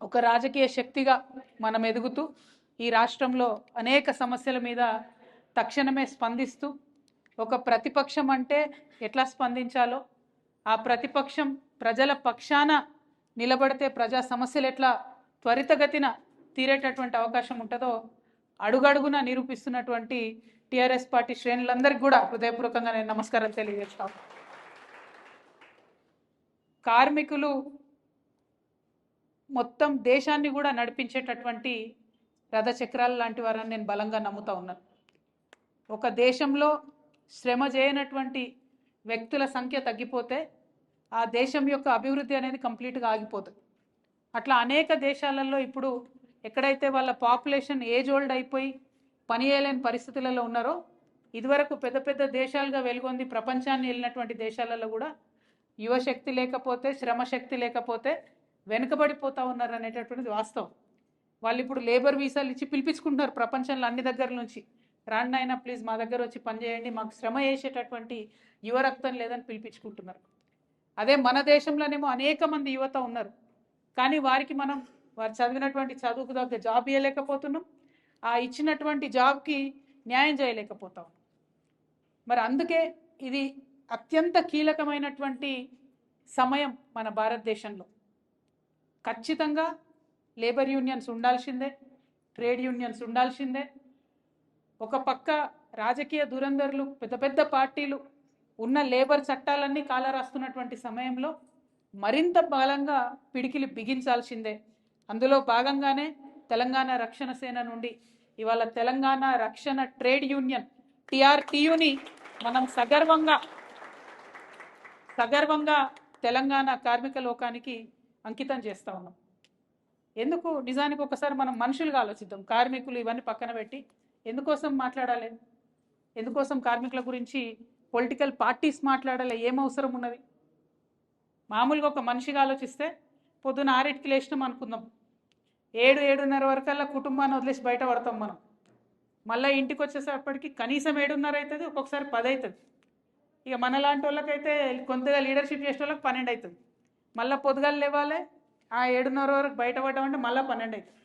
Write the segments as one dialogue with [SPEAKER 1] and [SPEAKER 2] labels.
[SPEAKER 1] ఒక రాజకీయ శక్తిగా మనం ఎదుగుతూ ఈ రాష్ట్రంలో అనేక సమస్యల మీద తక్షణమే స్పందిస్తూ ఒక ప్రతిపక్షం అంటే ఎట్లా స్పందించాలో, ఆ ప్రతిపక్షం ప్రజల పక్షాన నిలబడితే ప్రజా సమస్యలు ఎట్లా త్వరితగతిన తీరేటటువంటి అవకాశం ఉంటుందో అడుగడుగున నిరూపిస్తున్నటువంటి టీఆర్ఎస్ పార్టీ శ్రేణులందరికీ కూడా హృదయపూర్వకంగా నేను నమస్కారం తెలియజేస్తాను. కార్మికులు మొత్తం దేశాన్ని కూడా నడిపించేటటువంటి రథచక్రాలు లాంటి వారని నేను బలంగా నమ్ముతా ఉన్నాను. ఒక దేశంలో శ్రమ చేయనటువంటి వ్యక్తుల సంఖ్య తగ్గిపోతే ఆ దేశం యొక్క అభివృద్ధి అనేది కంప్లీట్గా ఆగిపోతుంది. అట్లా అనేక దేశాలలో ఇప్పుడు ఎక్కడైతే వాళ్ళ పాపులేషన్ ఏజ్ ఓల్డ్ అయిపోయి పని చేయలేని పరిస్థితులలో ఉన్నారో, ఇదివరకు పెద్ద పెద్ద దేశాలుగా వెలుగొంది ప్రపంచాన్ని వెళ్ళినటువంటి దేశాలలో కూడా యువశక్తి లేకపోతే, శ్రమశక్తి లేకపోతే వెనుకబడిపోతూ ఉన్నారు అనేటటువంటిది వాస్తవం. వాళ్ళు ఇప్పుడు లేబర్ వీసాలు ఇచ్చి పిలిపించుకుంటున్నారు ప్రపంచంలో అన్ని దగ్గర నుంచి. రాండి అయినా ప్లీజ్ మా దగ్గర వచ్చి పనిచేయండి, మాకు శ్రమ చేసేటటువంటి యువ రక్తం లేదని పిలిపించుకుంటున్నారు. అదే మన దేశంలోనేమో అనేక మంది యువత ఉన్నారు, కానీ వారికి మనం వారు చదివినటువంటి చదువుకు తగ్గ జాబ్ ఇవ్వలేకపోతున్నాం, ఆ ఇచ్చినటువంటి జాబ్కి న్యాయం చేయలేకపోతాం. మరి అందుకే ఇది అత్యంత కీలకమైనటువంటి సమయం మన భారతదేశంలో. ఖచ్చితంగా లేబర్ యూనియన్స్ ఉండాల్సిందే, ట్రేడ్ యూనియన్స్ ఉండాల్సిందే. ఒక పక్క రాజకీయ దురంధరులు, పెద్ద పెద్ద పార్టీలు ఉన్న లేబర్ చట్టాలన్నీ కాలరాస్తున్నటువంటి సమయంలో మరింత బలంగా పిడికిలి బిగించాల్సిందే. అందులో భాగంగానే తెలంగాణ రక్షణ సేన నుండి ఇవాళ తెలంగాణ రక్షణ ట్రేడ్ యూనియన్ TRTUని మనం సగర్వంగా తెలంగాణ కార్మిక లోకానికి అంకితం చేస్తూ ఉన్నాం. ఎందుకు? నిజానికి ఒకసారి మనం మనుషులుగా ఆలోచిద్దాం. కార్మికులు ఇవన్నీ పక్కన పెట్టి ఎందుకోసం మాట్లాడాలి? ఎందుకోసం కార్మికుల గురించి పొలిటికల్ పార్టీస్ మాట్లాడాలి? ఏం అవసరం ఉన్నది? మామూలుగా ఒక మనిషిగా ఆలోచిస్తే పొద్దున 6కి లేచినాం అనుకుందాం, 7-7:30 వరకల్లా కుటుంబాన్ని వదిలేసి బయట పడతాం మనం. మళ్ళీ ఇంటికి వచ్చేసేపటికి కనీసం 7:30 అవుతుంది, ఒక్కొక్కసారి 10 అవుతుంది. ఇక మనలాంటి వాళ్ళకైతే కొంతగా లీడర్షిప్ చేసే వాళ్ళకి 12 అవుతుంది. మళ్ళీ పొద్దుగాలు లేవాలి, 7:30 వరకు బయటపడ్డామంటే మళ్ళీ 12 అవుతుంది.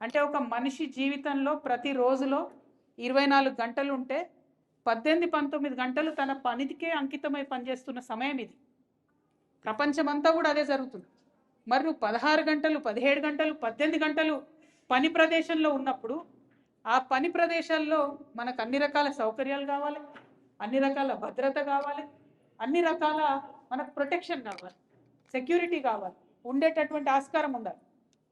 [SPEAKER 1] అంటే ఒక మనిషి జీవితంలో ప్రతి రోజులో 24 గంటలు ఉంటే 18-19 గంటలు తన పనికే అంకితమై పనిచేస్తున్న సమయం ఇది. ప్రపంచమంతా కూడా అదే జరుగుతుంది. మరి నువ్వు 16 గంటలు, 17 గంటలు, 18 గంటలు పని ప్రదేశంలో ఉన్నప్పుడు ఆ పని ప్రదేశాల్లో మనకు అన్ని రకాల సౌకర్యాలు కావాలి, అన్ని రకాల భద్రత కావాలి, అన్ని రకాల మనకు ప్రొటెక్షన్ కావాలి, సెక్యూరిటీ కావాలి, ఉండేటటువంటి ఆస్కారం ఉండాలి.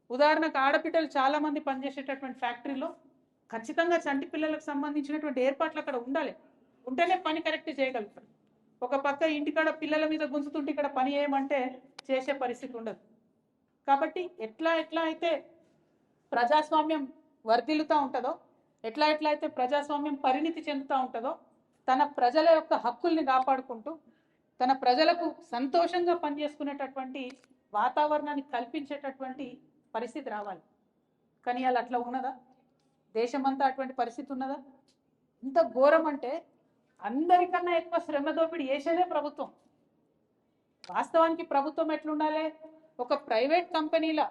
[SPEAKER 1] ఉదాహరణకు ఆడపిల్లలు చాలామంది పనిచేసేటటువంటి ఫ్యాక్టరీలో ఖచ్చితంగా చంటి పిల్లలకు సంబంధించినటువంటి ఏర్పాట్లు అక్కడ ఉండాలి. ఉంటేనే పని కరెక్ట్ చేయగలుగుతారు. ఒక పక్క ఇంటికాడ పిల్లల మీద గుంజుతుంటే ఇక్కడ పని చేయమంటే చేసే పరిస్థితి ఉండదు. కాబట్టి ఎట్లా అయితే ప్రజాస్వామ్యం వర్ధిల్లుతూ ఉంటుందో, ఎట్లా అయితే ప్రజాస్వామ్యం పరిణితి చెందుతూ ఉంటుందో, తన ప్రజల యొక్క హక్కుల్ని కాపాడుకుంటూ తన ప్రజలకు సంతోషంగా పనిచేసుకునేటటువంటి వాతావరణాన్ని కల్పించేటటువంటి పరిస్థితి రావాలి. కానీ అలా అట్లా ఉన్నదా? దేశమంతా అటువంటి పరిస్థితి ఉన్నదా? ఇంత ఘోరం అంటే అందరికన్నా ఎక్కువ శ్రమ దోపిడీ చేసేదే ప్రభుత్వం. వాస్తవానికి ప్రభుత్వం ఎట్లుండాలి? ఒక ప్రైవేట్ కంపెనీల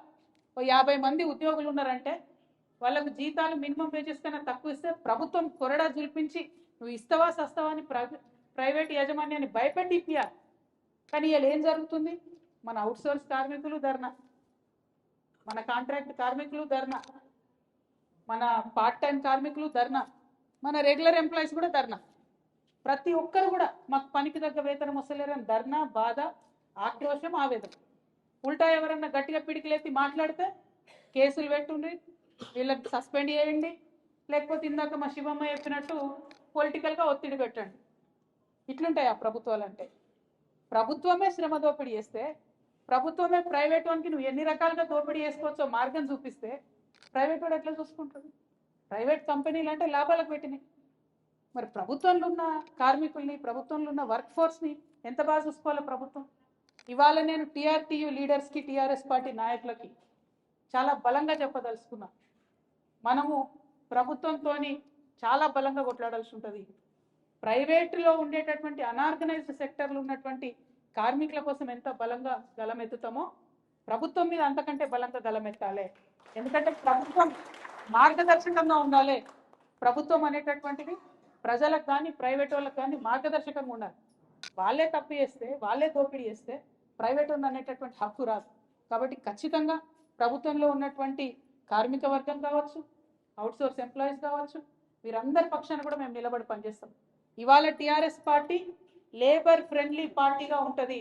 [SPEAKER 1] 50 మంది ఉద్యోగులు ఉన్నారంటే వాళ్ళకు జీతాలు మినిమం వేజెస్ కన్నా తక్కువ ఇస్తే ప్రభుత్వం కొరడా జుల్పించి నువ్వు ఇస్తావా సస్తావా అని ప్రైవేట్ యాజమాన్యాన్ని భయపెట్టి ఇప్పియాలి. కానీ ఇలా ఏం జరుగుతుంది? మన అవుట్సోర్స్ కార్మికులు ధర్నా, మన కాంట్రాక్ట్ కార్మికులు ధర్నా, మన పార్ట్ టైం కార్మికులు ధర్నా, మన రెగ్యులర్ ఎంప్లాయీస్ కూడా ధర్నా. ప్రతి ఒక్కరు కూడా మాకు పనికి తగ్గ వేతనం వస్తలేరని ధర్నా, బాధ, ఆక్రోశం, ఆవేదన. ఉల్టా ఎవరన్నా గట్టిగా పిడికిలేసి మాట్లాడితే కేసులు పెట్టుండి, వీళ్ళకి సస్పెండ్ చేయండి, లేకపోతే ఇందాక మా శివమ్మ చెప్పినట్టు పొలిటికల్గా ఒత్తిడి పెట్టండి. ఇట్లుంటాయి ఆ ప్రభుత్వాలు అంటే. ప్రభుత్వమే శ్రమ దోపిడీ చేస్తే, ప్రభుత్వమే ప్రైవేట్ వానికి నువ్వు ఎన్ని రకాలుగా దోపిడీ చేసుకోవచ్చో మార్గం చూపిస్తే ప్రైవేట్ వాడు ఎట్లా చూసుకుంటుంది? ప్రైవేట్ కంపెనీలు అంటే లాభాలకు పెట్టినాయి. మరి ప్రభుత్వంలో ఉన్న కార్మికుల్ని, ప్రభుత్వంలో ఉన్న వర్క్ ఫోర్స్ని ఎంత బాగా చూసుకోవాలి ప్రభుత్వం? ఇవాళ నేను TRTU లీడర్స్కి, టీఆర్ఎస్ పార్టీ నాయకులకి చాలా బలంగా చెప్పదలుచుకున్నా, మనము ప్రభుత్వంతో చాలా బలంగా కొట్లాడాల్సి ఉంటుంది. ప్రైవేటులో ఉండేటటువంటి అనార్గనైజ్డ్ సెక్టర్లు ఉన్నటువంటి కార్మికుల కోసం ఎంత బలంగా గలమెత్తుతామో ప్రభుత్వం మీద అంతకంటే బలంగా గలమెత్తాలి. ఎందుకంటే ప్రభుత్వం మార్గదర్శకంగా ఉండాలి. ప్రభుత్వం అనేటటువంటిది ప్రజలకు కానీ ప్రైవేట్ వాళ్ళకి కానీ మార్గదర్శకంగా ఉండాలి. వాళ్ళే తప్పు చేస్తే, వాళ్ళే దోపిడీ చేస్తే ప్రైవేట్ ఉన్న అనేటటువంటి హక్కు రాదు. కాబట్టి ఖచ్చితంగా ప్రభుత్వంలో ఉన్నటువంటి కార్మిక వర్గం కావచ్చు, అవుట్సోర్స్ ఎంప్లాయీస్ కావచ్చు, వీరందరి పక్షాన కూడా మేము నిలబడి పనిచేస్తాం. ఇవాళ టీఆర్ఎస్ పార్టీ లేబర్ ఫ్రెండ్లీ పార్టీగా ఉంటుంది.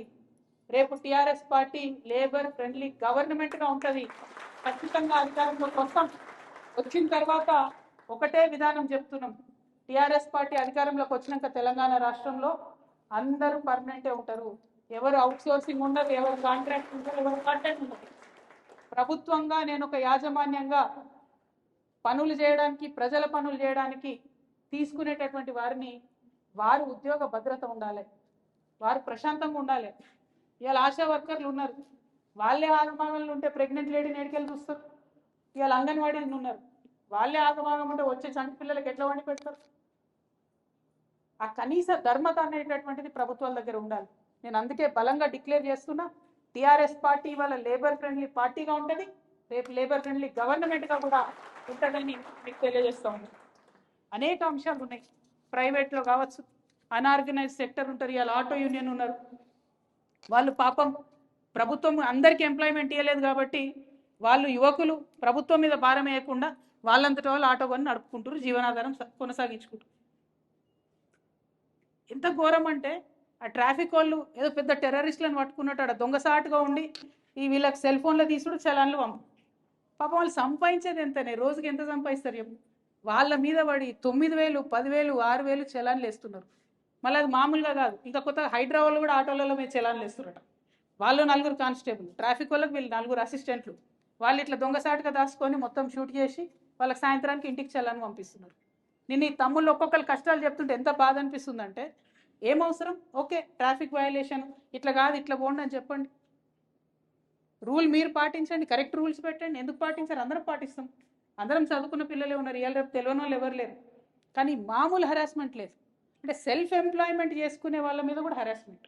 [SPEAKER 1] రేపు టీఆర్ఎస్ పార్టీ లేబర్ ఫ్రెండ్లీ గవర్నమెంట్గా ఉంటుంది. ఖచ్చితంగా అధికారంలోకి వస్తాం. వచ్చిన తర్వాత ఒకటే విధానం చెప్తున్నాం. టీఆర్ఎస్ పార్టీ అధికారంలోకి వచ్చినాక తెలంగాణ రాష్ట్రంలో అందరూ పర్మనెంటే ఉంటారు. ఎవరు అవుట్సోర్సింగ్ ఉండదు, ఎవరు కాంట్రాక్ట్ ఉండదు, ఎవరు కాంట్రాక్ట్ ఉండదు. ప్రభుత్వంగా నేను ఒక యాజమాన్యంగా పనులు చేయడానికి, ప్రజల పనులు చేయడానికి తీసుకునేటటువంటి వారిని వారు ఉద్యోగ భద్రత ఉండాలి, వారు ప్రశాంతంగా ఉండాలి. ఇవాళ ఆశా వర్కర్లు ఉన్నారు, వాళ్ళే ఆగమాగంలో ఉంటే ప్రెగ్నెంట్ లేడీని ఎడికెళ్ళి చూస్తారు. ఇవాళ అంగన్వాడీలు ఉన్నారు, వాళ్ళే ఆగమాగం ఉంటే వచ్చే చంటి పిల్లలకి ఎట్లా వండి పెడతారు? ఆ కనీస ధర్మత అనేటటువంటిది ప్రభుత్వాల దగ్గర ఉండాలి. నేను అందుకే బలంగా డిక్లేర్ చేస్తున్నా, టీఆర్ఎస్ పార్టీ ఇవాళ లేబర్ ఫ్రెండ్లీ పార్టీగా ఉంటుంది, రేపు లేబర్ ఫ్రెండ్లీ గవర్నమెంట్గా కూడా ఉంటుందని మీకు తెలియజేస్తూ ఉంది. అనేక అంశాలు ఉన్నాయి. ప్రైవేట్లో కావచ్చు, అన్ఆర్గనైజ్ సెక్టర్ ఉంటారు, ఇవాళ ఆటో యూనియన్ ఉన్నారు. వాళ్ళు పాపం ప్రభుత్వం అందరికీ ఎంప్లాయ్మెంట్ ఇవ్వలేదు కాబట్టి వాళ్ళు యువకులు ప్రభుత్వం మీద భారం వేయకుండా వాళ్ళంతటి వాళ్ళు ఆటో కొని నడుపుకుంటారు, జీవనాధారం కొనసాగించుకుంటారు. ఎంత ఘోరం అంటే ఆ ట్రాఫిక్ వాళ్ళు ఏదో పెద్ద టెర్రరిస్టులను పట్టుకున్నట్టు ఆడ దొంగసాటుగా ఉండి ఈ వీళ్ళకి సెల్ ఫోన్లో తీసుడు చలాన్లు పంపు. పాపం వాళ్ళు సంపాదించేది ఎంతనే, రోజుకి ఎంత సంపాదిస్తారు చెప్పు? వాళ్ళ మీద పడి 9,000, 10,000, 6,000 చలాన్లు వేస్తున్నారు. మళ్ళీ అది మామూలుగా కాదు, ఇంకా కొత్త హైదరాబాద్లో కూడా ఆటోలలో మీద చలాన్లు వేస్తున్నారట. వాళ్ళు 4 కానిస్టేబుల్, ట్రాఫిక్ వాళ్ళకి వీళ్ళు 4 అసిస్టెంట్లు, వాళ్ళు ఇట్లా దొంగసాటుగా దాచుకొని మొత్తం షూట్ చేసి వాళ్ళకి సాయంత్రానికి ఇంటికి చలాన్ని పంపిస్తున్నారు. నేను ఈ తమ్ముళ్ళు ఒక్కొక్కరు కష్టాలు చెప్తుంటే ఎంత బాధ అనిపిస్తుందంటే, ఏం అవసరం? ఓకే ట్రాఫిక్ వయలేషన్ ఇట్లా కాదు ఇట్లా పోండి అని చెప్పండి, రూల్ మీరు పాటించండి, కరెక్ట్ రూల్స్ పెట్టండి. ఎందుకు పాటించారు? అందరం పాటిస్తాం, అందరం చదువుకున్న పిల్లలే ఉన్నారు, ఇవాళ రేపు తెలియని వాళ్ళు ఎవరు లేరు. కానీ మామూలు హెరాస్మెంట్ లేదు. అంటే సెల్ఫ్ ఎంప్లాయ్మెంట్ చేసుకునే వాళ్ళ మీద కూడా హెరాస్మెంట్.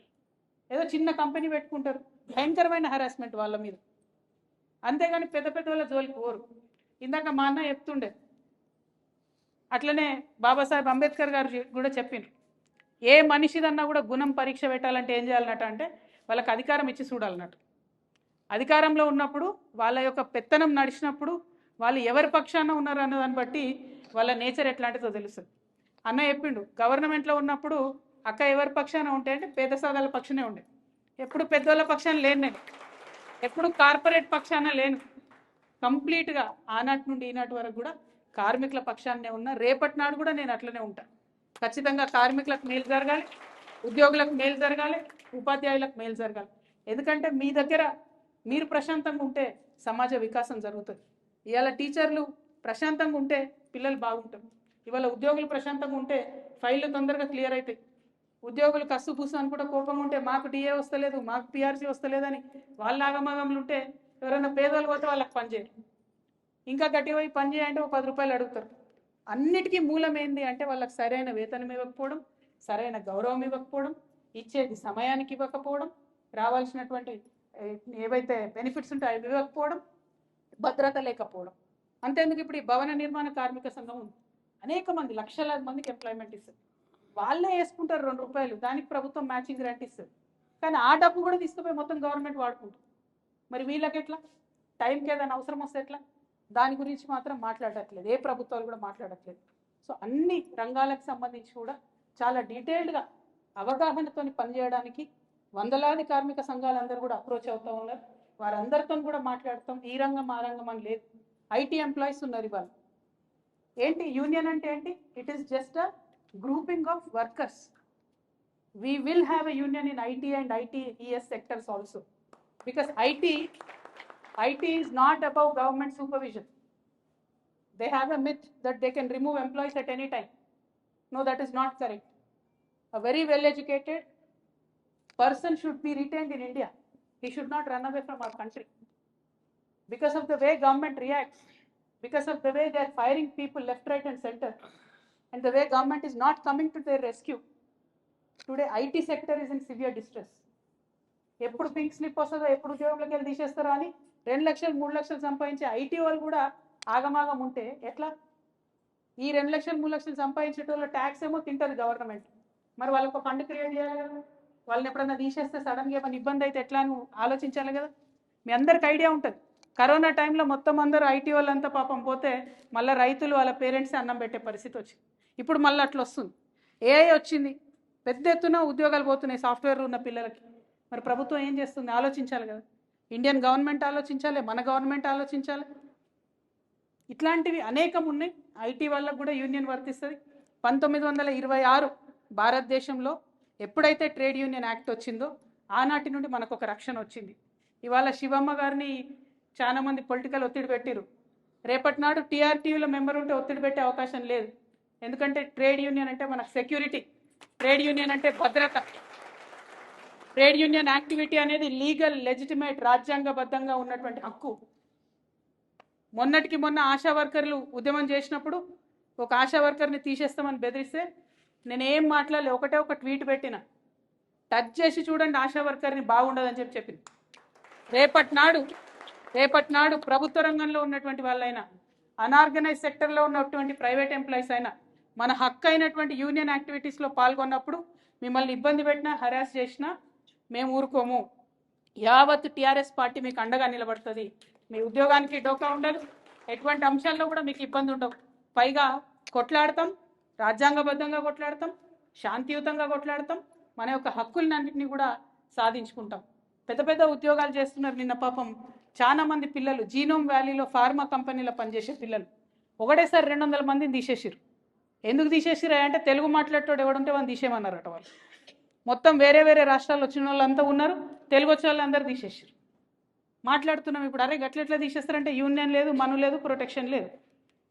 [SPEAKER 1] ఏదో చిన్న కంపెనీ పెట్టుకుంటారు, భయంకరమైన హెరాస్మెంట్ వాళ్ళ మీద. అంతేగాని పెద్ద పెద్ద వాళ్ళ జోలికి పోరు. ఇందాక మా అన్న చెప్తుండే, అట్లనే బాబాసాహెబ్ అంబేద్కర్ గారు కూడా చెప్పిండ్రు, ఏ మనిషిదన్నా కూడా గుణం పరీక్ష పెట్టాలంటే ఏం చేయాలన్నట్టు అంటే వాళ్ళకి అధికారం ఇచ్చి చూడాలన్నట్టు. అధికారంలో ఉన్నప్పుడు వాళ్ళ యొక్క పెత్తనం నడిచినప్పుడు వాళ్ళు ఎవరి పక్షాన ఉన్నారు అన్న దాన్ని బట్టి వాళ్ళ నేచర్ ఎట్లాంటిదో తెలుస్తుంది. అన్న చెప్పిండు, గవర్నమెంట్లో ఉన్నప్పుడు అక్క ఎవరి పక్షాన ఉంటే అంటే పేద సాదాల పక్షానే ఉండే, ఎప్పుడు పెద్దోళ్ళ పక్షాన లేను నేను, ఎప్పుడు కార్పొరేట్ పక్షాన లేను. కంప్లీట్గా ఆనాటి నుండి ఈనాటి వరకు కూడా కార్మికుల పక్షాన్నే ఉన్నా, రేపటి నాడు కూడా నేను అట్లనే ఉంటాను. ఖచ్చితంగా కార్మికులకు మేలు జరగాలి, ఉద్యోగులకు మేలు జరగాలి, ఉపాధ్యాయులకు మేలు జరగాలి. ఎందుకంటే మీ దగ్గర మీరు ప్రశాంతంగా ఉంటే సమాజ వికాసం జరుగుతుంది. ఇవాళ టీచర్లు ప్రశాంతంగా ఉంటే పిల్లలు బాగుంటారు, ఇవాళ ఉద్యోగులు ప్రశాంతంగా ఉంటే ఫైళ్ళు తొందరగా క్లియర్ అవుతాయి. ఉద్యోగులు కస్సు పూసు అని కూడా కోపం ఉంటే మాకు డిఏ వస్తలేదు, మాకు పిఆర్సీ వస్తలేదని వాళ్ళ ఆగమాగంలు ఉంటే ఎవరైనా పేదలు పోతే వాళ్ళకి పనిచేయరు, ఇంకా గట్టిగా పోయి పని చేయంటే ఒక 10 రూపాయలు అడుగుతారు. అన్నిటికీ మూలం ఏంది అంటే వాళ్ళకి సరైన వేతనం ఇవ్వకపోవడం, సరైన గౌరవం ఇవ్వకపోవడం, ఇచ్చేది సమయానికి ఇవ్వకపోవడం, రావాల్సినటువంటి ఏవైతే బెనిఫిట్స్ ఉంటాయో అవి ఇవ్వకపోవడం, భద్రత లేకపోవడం. అంతేందుకు ఇప్పుడు ఈ భవన నిర్మాణ కార్మిక సంఘం ఉంది, అనేక మంది లక్షలాది మందికి ఎంప్లాయ్మెంట్ ఇస్తారు, వాళ్ళే వేసుకుంటారు 2 రూపాయలు, దానికి ప్రభుత్వం మ్యాచింగ్ గ్రాంట్ ఇస్తుంది. కానీ ఆ డబ్బు కూడా తీసుకుపోయి మొత్తం గవర్నమెంట్ వాడుకుంటుంది. మరి వీళ్ళకి ఎట్లా? టైంకి ఏదైనా అవసరం వస్తే ఎట్లా? దాని గురించి మాత్రం మాట్లాడట్లేదు, ఏ ప్రభుత్వాలు కూడా మాట్లాడట్లేదు. సో అన్ని రంగాలకు సంబంధించి కూడా చాలా డీటెయిల్డ్గా అవగాహనతో పనిచేయడానికి వందలాది కార్మిక సంఘాలందరూ కూడా అప్రోచ్ అవుతూ ఉన్నారు. వారందరితో కూడా మాట్లాడతాం. ఈ రంగం ఆ రంగం అని లేదు. ఐటీ ఎంప్లాయీస్ ఉన్నారు ఇవాళ. ఏంటి యూనియన్ అంటే ఏంటి? It is just a grouping of workers. We will have a union in IT and ITES sectors also, because IT is not above government supervision. They have a myth that they can remove employees at any time. No, that is not correct. A very well educated person should be retained in India. He should not run away from our country. Because of the way government reacts, because of the way they are firing people left, right and center, and the way government is not coming to their rescue, today IT sector is in severe distress. ఎప్పుడు pink slip వస్తుందో, ఎప్పుడు ఉద్యోగంలోకి వెళ్ళి తీసేస్తారో అని 2 లక్షలు 3 లక్షలు సంపాదించే IT వాళ్ళు కూడా ఆగమాగం ఉంటే ఎట్లా? ఈ 2 లక్షలు 3 లక్షలు సంపాదించేటోళ్ళ ట్యాక్స్ ఏమో తింటుంది గవర్నమెంట్. మరి వాళ్ళకి ఒక ఫండ్ క్రియేట్ చేయాలి కదా. వాళ్ళని ఎప్పుడన్నా తీసేస్తే సడన్గా ఏమైనా ఇబ్బంది అయితే ఎట్లా అని ఆలోచించాలి కదా. మీ అందరికి ఐడియా ఉంటుంది, కరోనా టైంలో మొత్తం అందరూ ఐటీ వాళ్ళంతా పాపం పోతే మళ్ళీ రైతులు వాళ్ళ పేరెంట్స్ అన్నం పెట్టే పరిస్థితి వచ్చింది. ఇప్పుడు మళ్ళీ అట్లా వస్తుంది. ఏఐ వచ్చింది, పెద్ద ఎత్తున ఉద్యోగాలు పోతున్నాయి సాఫ్ట్వేర్ ఉన్న పిల్లలకి. మరి ప్రభుత్వం ఏం చేస్తుంది? ఆలోచించాలి కదా. ఇండియన్ గవర్నమెంట్ ఆలోచించాలి, మన గవర్నమెంట్ ఆలోచించాలి. ఇట్లాంటివి అనేకం ఉన్నాయి. ఐటీ వాళ్ళకు కూడా యూనియన్ వర్తిస్తుంది. 1926 భారతదేశంలో ఎప్పుడైతే ట్రేడ్ యూనియన్ యాక్ట్ వచ్చిందో ఆనాటి నుండి మనకు ఒక రక్షణ వచ్చింది. ఇవాళ శివమ్మ గారిని చాలామంది పొలిటికల్ ఒత్తిడి పెట్టిరు. రేపటి నాడు టీఆర్టీయూలో మెంబర్ ఉంటే ఒత్తిడి పెట్టే అవకాశం లేదు. ఎందుకంటే ట్రేడ్ యూనియన్ అంటే మనకు సెక్యూరిటీ, ట్రేడ్ యూనియన్ అంటే భద్రత. ట్రేడ్ యూనియన్ యాక్టివిటీ అనేది లీగల్, లెజిటిమేట్, రాజ్యాంగబద్ధంగా ఉన్నటువంటి హక్కు. మొన్నటికి మొన్న ఆశా వర్కర్లు ఉద్యమం చేసినప్పుడు ఒక ఆశా వర్కర్ని తీసేస్తామని బెదిరిస్తే నేనేం మాట్లాడలే, ఒకటే ఒక ట్వీట్ పెట్టిన, టచ్ చేసి చూడండి ఆశా వర్కర్ని, బాగుండదని చెప్పింది. రేపటి నాడు ప్రభుత్వ రంగంలో ఉన్నటువంటి వాళ్ళైనా, అనార్గనైజ్ సెక్టర్లో ఉన్నటువంటి ప్రైవేట్ ఎంప్లాయీస్ అయినా మన హక్కు అయినటువంటి యూనియన్ యాక్టివిటీస్లో పాల్గొన్నప్పుడు మిమ్మల్ని ఇబ్బంది పెట్టినా, హరాస్ చేసినా మేము ఊరుకోము. యావత్ టీఆర్ఎస్ పార్టీ మీకు అండగా నిలబడుతుంది. మీ ఉద్యోగానికి డోకా ఉండదు, ఎటువంటి అంశాల్లో కూడా మీకు ఇబ్బంది ఉండవు. పైగా కొట్లాడతాం, రాజ్యాంగబద్ధంగా కొట్లాడతాం, శాంతియుతంగా కొట్లాడతాం, మన యొక్క హక్కులన్నింటినీ కూడా సాధించుకుంటాం. పెద్ద పెద్ద ఉద్యోగాలు చేస్తున్నారు. నిన్న పాపం చాలా మంది పిల్లలు జీనోమ్ వ్యాలీలో ఫార్మా కంపెనీలో పనిచేసే పిల్లలు ఒకటేసారి 200 మందిని తీసేసారు. ఎందుకు తీసేసారు అంటే తెలుగు మాట్లాడేటోడు ఎవడుంటే వాళ్ళని తీసేయమన్నారట. వాళ్ళు మొత్తం వేరే వేరే రాష్ట్రాలు వచ్చిన వాళ్ళంతా ఉన్నారు, తెలుగు వచ్చే వాళ్ళు అందరూ తీసేసారు. మాట్లాడుతున్నాం ఇప్పుడు, అరే గట్లెట్లా తీసేస్తారంటే యూనియన్ లేదు, మను లేదు, ప్రొటెక్షన్ లేదు.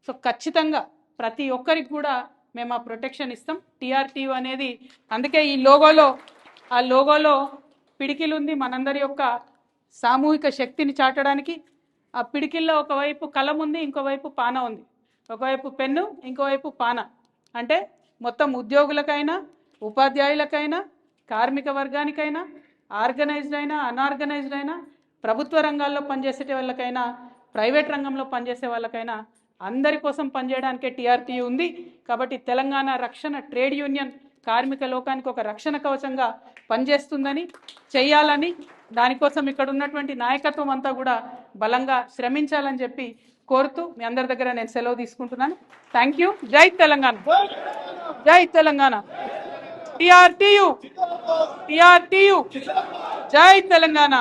[SPEAKER 1] సో ఖచ్చితంగా ప్రతి ఒక్కరికి కూడా మేము ఆ ప్రొటెక్షన్ ఇస్తాం. టీఆర్టీయూ అనేది అందుకే ఈ లోగోలో పిడికిలు ఉంది, మనందరి యొక్క సామూహిక శక్తిని చాటడానికి. ఆ పిడికిల్లో ఒకవైపు కలం ఉంది, ఇంకోవైపు పాన ఉంది. ఒకవైపు పెన్ను, ఇంకోవైపు పాన. అంటే మొత్తం ఉద్యోగులకైనా, ఉపాధ్యాయులకైనా, కార్మిక వర్గానికైనా, ఆర్గనైజ్డ్ అయినా, అన్ఆర్గనైజ్డ్ అయినా, ప్రభుత్వ రంగాల్లో పనిచేసే వాళ్ళకైనా, ప్రైవేట్ రంగంలో పనిచేసే వాళ్ళకైనా అందరి కోసం పనిచేయడానికే టీఆర్టీయూ ఉంది. కాబట్టి తెలంగాణ రక్షణ ట్రేడ్ యూనియన్ కార్మిక లోకానికి ఒక రక్షణ కవచంగా పనిచేస్తుందని, చెయ్యాలని, దానికోసం ఇక్కడ ఉన్నటువంటి నాయకత్వం అంతా కూడా బలంగా శ్రమించాలని చెప్పి కోరుతూ మీ అందరి దగ్గర నేను సెలవు తీసుకుంటున్నాను. Thank you. జై తెలంగాణ, జై తెలంగాణ. టీఆర్టీయూ, జై తెలంగాణ.